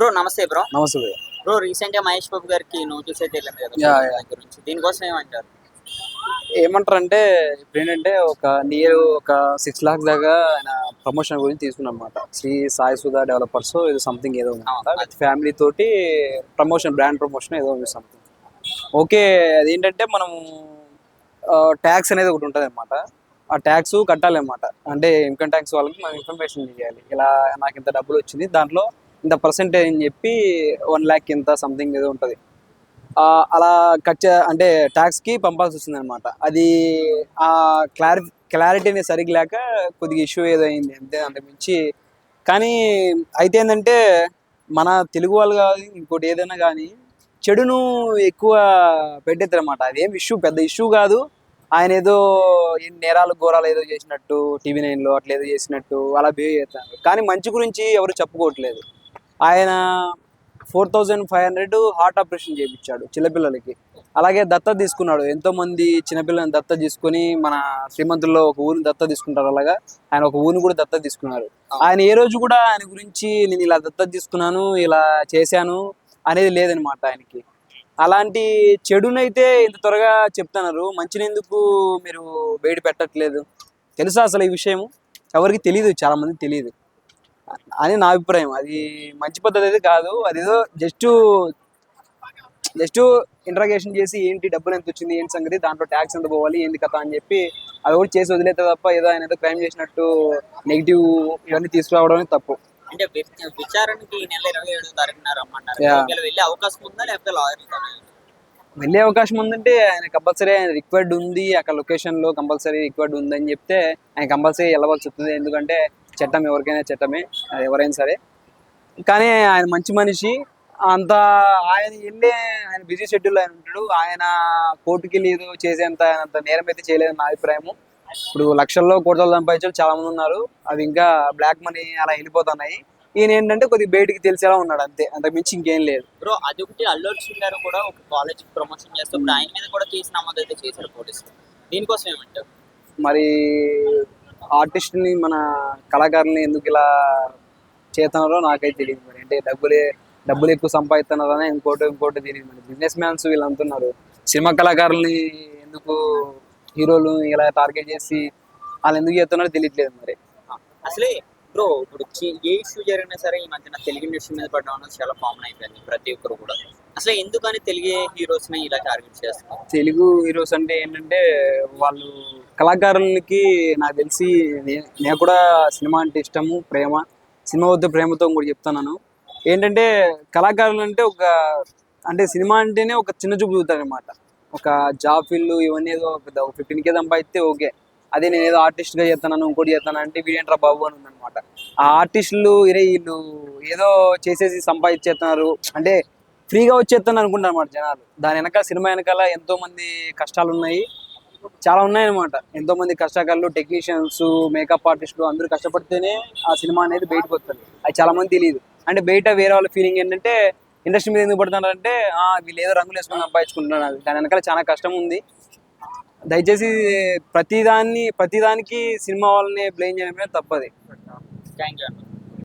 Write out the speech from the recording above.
Bro నమస్తే bro. నమస్తే భయ్య. బ్రో రీసెంట్ గా మహేష్ బాబు గారికి నోటీస్ అయితే వెళ్ళింది కదా యా, ప్రభుత్వం యా. దగ్గర నుంచి. దీనికోసం ఏమంటారు? ఏమంటారంటే ఇప్పుడు ఏంటంటే ఒక 6 lakhs దాకా ఆయన ప్రమోషన్ గురించి తీసుకున్నాం అనమాట. శ్రీ సాయి సుధా డెవలపర్స్ ఇది సంథింగ్ ఏదో అనమాట. అవును, విత్ ఫ్యామిలీ తోటి ప్రమోషన్, బ్రాండ్ ప్రమోషన్ ఏదో ఉంది సంథింగ్. ఓకే, అదేంటంటే మనం ట్యాక్స్ అనేది ఒకటి ఉంటుంది అనమాట. ఆ ట్యాక్స్ కట్టాలి అనమాట. అంటే ఇన్కమ్ ట్యాక్స్ వాళ్ళకి మనం ఇన్ఫర్మేషన్ ఇవ్వాలి. ఇలా నాకు ఇంత డబ్బులు వచ్చింది, దాంట్లో ఇంత పర్సెంటేజ్ అని చెప్పి 1 lakh ఇంత సంథింగ్ ఏదో ఉంటుంది. అలా అంటే ట్యాక్స్కి పంపాల్సి వస్తుంది అనమాట. అది ఆ క్లారిటీ అనేది సరిగ్గా లేక కొద్దిగా ఇష్యూ ఏదో అయింది అంతే, అంతకుమించి. కానీ అయితే ఏంటంటే మన తెలుగు వాళ్ళు కాదు, ఇంకోటి ఏదైనా కానీ చెడును ఎక్కువ పెట్టేస్తారు అనమాట. అదేం పెద్ద ఇష్యూ కాదు. ఆయన ఏదో నేరాలు ఘోరాలు ఏదో చేసినట్టు, TV9లో అట్లా ఏదో చేసినట్టు అలా బిహేవ్ చేస్తారు. కానీ మంచి గురించి ఎవరు చెప్పుకోవట్లేదు. ఆయన 4500 హార్ట్ ఆపరేషన్ చేయించాడు చిన్నపిల్లలకి. అలాగే దత్తత తీసుకున్నాడు. ఎంతో మంది చిన్నపిల్లల్ని దత్తత తీసుకొని, మన శ్రీమంతుల్లో ఒక ఊరిని దత్తత తీసుకుంటారు. అలాగా ఆయన ఒక ఊరిని కూడా దత్తత తీసుకున్నారు. ఆయన ఏ రోజు కూడా ఆయన గురించి నేను ఇలా దత్తత తీసుకున్నాను, ఇలా చేశాను అనేది లేదనమాట ఆయనకి. అలాంటి చెడునైతే ఇంత త్వరగా చెప్తున్నారు, మంచిని ఎందుకు మీరు బయట పెట్టట్లేదు? తెలుసా అసలు ఈ విషయం? ఎవరికి తెలియదు, చాలా మంది తెలియదు అని నా అభిప్రాయం. అది మంచి పద్ధతి అయితే కాదు. అదేదో జస్ట్ ఇంట్రాగేషన్ చేసి ఏంటి డబ్బులు ఎంత వచ్చింది, ఏంటి సంగతి, దాంట్లో ట్యాక్స్ ఎంత పోవాలి, ఏంటి కథ అని చెప్పి అది కూడా చేసి వదిలేతే తప్ప ఏదో ఆయన ఏదో క్రైమ్ చేసినట్టు నెగిటివ్ ఇవన్నీ తీసుకురావడమే తప్పు. అంటే విచారణకి ఈ నెల 27వ తారీఖున రమ్మన్నారు. యా. ఒకవేళ వెళ్ళే అవకాశం ఉందా లేకపోతే లాయర్ వెళ్ళే అవకాశం ఉందంటే ఆయన కంపల్సరీ, ఆయన రిక్వైర్డ్ ఉంది అక్కడ లొకేషన్లో, కంపల్సరీ రిక్వైర్డ్ ఉందని చెప్తే ఆయన కంపల్సరీ వెళ్ళవలసి వస్తుంది. ఎందుకంటే చట్టం ఎవరికైనా చట్టమే, అది ఎవరైనా సరే. కానీ ఆయన మంచి మనిషి. అంత ఆయన బిజీ షెడ్యూల్ ఆయన ఉంటాడు. ఆయన కోర్టుకి వెళ్ళి ఏదో చేసేంత అంత నేరం అయితే చేయలేదని నా అభిప్రాయము. ఇప్పుడు లక్షల్లో కోట్లలో సంపాదించారు చాలా మంది ఉన్నారు. అవి ఇంకా బ్లాక్ మనీ అలా వెళ్ళిపోతున్నాయి. ఈయన ఏంటంటే కొద్దిగా బయటికి తెలిసేలా ఉన్నాడు అంతే, అంతకు మించి ఇంకేం లేదు. బ్రో. అది ఒకటి, అల్లు అర్జున్ గారు కూడా ఒక కాలేజ్ ప్రమోషన్ చేస్తే ఇప్పుడు ఆయన మీద కూడా కేసు నమోదు అయితే చేశారు పోలీసులు. దీనికోసం ఏమంటారు? మరి ఆర్టిస్ట్ని, మన కళాకారుల్ని ఎందుకు ఇలా చేస్తున్నారో నాకైతే తెలియదు. మరి అంటే డబ్బులు ఎక్కువ సంపాదిస్తున్నారని ఇంకోటి తెలియదు. మరి బిజినెస్ మ్యాన్స్ వీళ్ళు అంటున్నారు. సినిమా కళాకారుల్ని ఎందుకు, హీరోలు ఇలా టార్గెట్ చేసి వాళ్ళు ఎందుకు చేస్తున్నారో తెలియట్లేదు మరి. అసలే బ్రో, ఇప్పుడు ఏ ఇష్యూ జరిగినా సరే ఈ మధ్యన తెలుగు ఇండస్ట్రీ మీద పడడం అనేది చాలా కామన్ అయిపోయింది ప్రతి ఒక్కరు కూడా. అసలు ఎందుకని తెలుగు హీరోస్ ని ఇలా టార్గెట్ చేస్తారు? తెలుగు హీరోస్ అంటే ఏంటంటే వాళ్ళు కళాకారులకి, నాకు తెలిసి నేను కూడా సినిమా అంటే ఇష్టము, ప్రేమ. సినిమా వద్ద ప్రేమతో కూడా చెప్తున్నాను. ఏంటంటే కళాకారులు అంటే అంటే సినిమా అంటేనే ఒక చిన్న చూపు చూపుతారు అనమాట. ఒక జాబ్ ఫీల్డ్ ఇవన్నీ ఏదో ఒక 15K సంపాదిస్తే ఓకే. అదే నేను ఏదో ఆర్టిస్ట్గా చేస్తున్నాను, ఇంకోటి చేస్తాను అంటే వీడేంట్రా బాబు అని ఉందన్నమాట. ఆ ఆర్టిస్టులు వీళ్ళు ఏదో చేసేసి సంపాదించేస్తున్నారు అంటే ఫ్రీగా వచ్చేస్తాను అనుకుంటారు అన్నమాట జనాలు. దాని వెనకాల, సినిమా వెనకాల ఎంతో మంది కష్టాలు ఉన్నాయి, చాలా ఉన్నాయన్నమాట. ఎంతో మంది కష్టాకారులు, టెక్నీషియన్స్, మేకప్ ఆర్టిస్టులు అందరూ కష్టపడితేనే ఆ సినిమా అనేది బయటకు వస్తుంది. అది చాలా మంది తెలియదు. అంటే బయట వేరే వాళ్ళ ఫీలింగ్ ఏంటంటే ఇండస్ట్రీ మీద ఎందుకు పడుతున్నారంటే వీళ్ళు ఏదో రంగులు వేసుకొని సంపాదించుకుంటున్నారు. దాని వెనకాల చాలా కష్టం ఉంది. దయచేసి ప్రతిదానికి సినిమా వాళ్ళని బ్లేమ్ చేయడమే తప్పది. Thank you.